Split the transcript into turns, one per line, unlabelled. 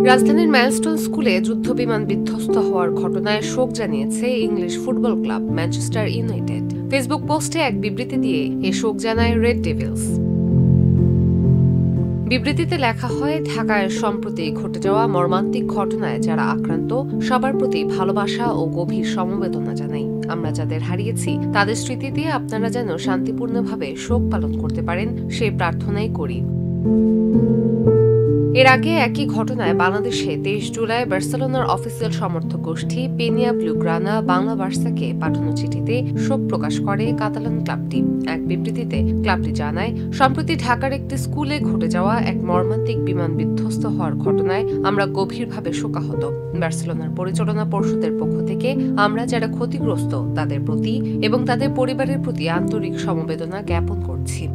রাজধানীর মাইলস্টোন স্কুলে যুদ্ধবিমান বিধ্বস্ত হওয়ার ঘটনায় শোক জানিয়েছে English football club Manchester United. Facebook পোস্টে এক বিবৃতি দিয়ে এ শোক জানায় রেড ডেভিলস। বিবৃতিতে লেখা হয়, ঢাকায় সম্প্রতি ঘটে যাওয়া মর্মান্তিক ঘটনায় যারা আক্রান্ত সবার প্রতি ভালোবাসা ও গভীর সমবেদনা জানাই। আমরা যাদের হারিয়েছি তাদের স্মৃতি দিয়ে আপনারা যেন শান্তিপূর্ণভাবে শোক পালন করতে পারেন সেই প্রার্থনাই করি। এর আগে একই ঘটনায় বাংলাদেশে 23 জুলাই বার্সেলোনার অফিসিয়াল সমর্থক গোষ্ঠী পেনিয়া ব্লুগ্রানা বাংলা বার্সাকে পাঠানো চিঠিতে শোক প্রকাশ করে কাতালান ক্লাবটি। এক বিবৃতিতে ক্লাবটি জানায়, সম্প্রতি ঢাকার একটি স্কুলে ঘটে যাওয়া এক মর্মান্তিক বিমান বিধ্বস্ত হওয়ার ঘটনায় আমরা গভীরভাবে শোকাহত। বার্সেলোনার পরিচালনা পর্ষদের পক্ষ থেকে আমরা যারা ক্ষতিগ্রস্ত তাদের প্রতি এবং তাদের পরিবারের প্রতি আন্তরিক সমবেদনা জ্ঞাপন করছি।